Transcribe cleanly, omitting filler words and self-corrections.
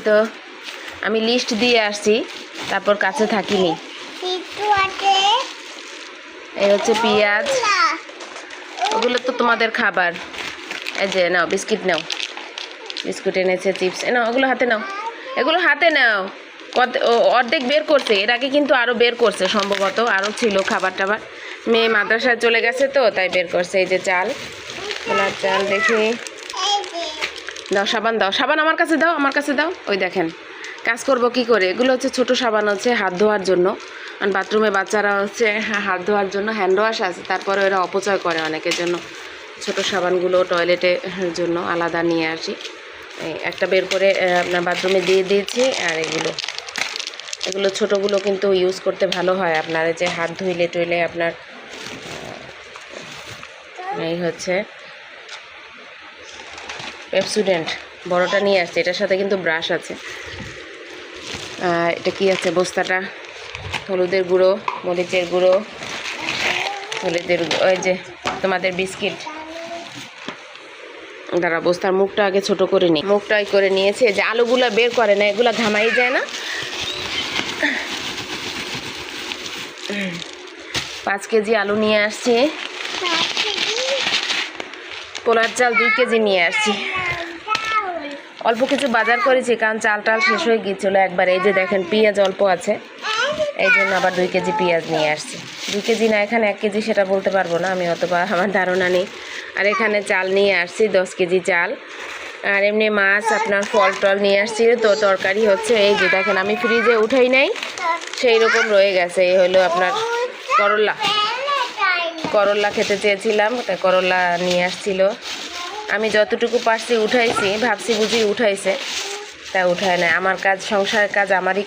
তো আমি লিস্ট দিয়ে আসছি, তারপর কাছে থাকিনি। এই হচ্ছে পেঁয়াজ, ওগুলো তো তোমাদের খাবার। এই যে নাও বিস্কিট, নাও বিস্কুট এনেছে, চিপস নাও, ওগুলো হাতে নাও, এগুলো হাতে নাও। অর্ধেক বের করছে, এর আগে কিন্তু আরও বের করছে, সম্ভবত আরও ছিল খাবার টাবার। মেয়ে মাদ্রাসায় চলে গেছে তো তাই বের করছে। এই যে চাল, ওনার চাল দেখি, দাও সাবান, দাও সাবান, আমার কাছে দাও, আমার কাছে দাও। ওই দেখেন কাজ করব কি করে। এগুলো হচ্ছে ছোট সাবান, হচ্ছে হাত ধোয়ার জন্য। আর বাথরুমে বাচ্চারা হচ্ছে হাত ধোয়ার জন্য হ্যান্ড ওয়াশ আছে, তারপরে এরা অপচয় করে অনেকের জন্য। ছোট সাবানগুলো টয়লেটের জন্য আলাদা নিয়ে আসি। একটা বের করে আপনার বাথরুমে দিয়ে দিয়েছি। আর এগুলো ছোটোগুলো কিন্তু ইউজ করতে ভালো হয় আপনার, যে হাত ধুইলে টুইলে আপনার। এই হচ্ছে পেপসুডেন্ট, বড়টা নিয়ে আসছে, এটার সাথে কিন্তু ব্রাশ আছে। এটা কি আছে বস্তাটা, হলুদের গুঁড়ো, মরিচের গুঁড়ো, ওই যে তোমাদের বিস্কিট। দাঁড়া, বস্তার মুখটা আগে ছোট করে নিই, মুখটাই করে নিয়েছে। যে আলুগুলো বের করে না, এগুলো ঘামাই যায় না। 5 কেজি আলু নিয়ে আসছি, পোলার চাল 2 কেজি নিয়ে আসছি। অল্প কিছু বাজার করেছি, কারণ চাল টাল শেষ হয়ে গিয়েছিলো একবার। এই যে দেখেন পেঁয়াজ অল্প আছে, এই জন্য আবার 2 কেজি পেঁয়াজ নিয়ে আসছি। 2 কেজি না, এখানে 1 কেজি, সেটা বলতে পারবো না আমি, অথবা আমার ধারণা নেই। আর এখানে চাল নিয়ে আসছি 10 কেজি চাল। আর এমনি মাছ আপনার ফল টল নিয়ে আসছি, তো তরকারি হচ্ছে এই যে দেখেন, আমি ফ্রিজে উঠাই নাই, সেই রকম রয়ে গেছে। এই হলো আপনার করল্লা খেতে চেয়েছিলাম, তাই করল্লা নিয়ে আসছিল। আমি যতটুকু পারছি উঠাইছি, ভাবছি বুঝি উঠাইছে, তা উঠায় না। আমার কাজ, সংসারের কাজ আমারই।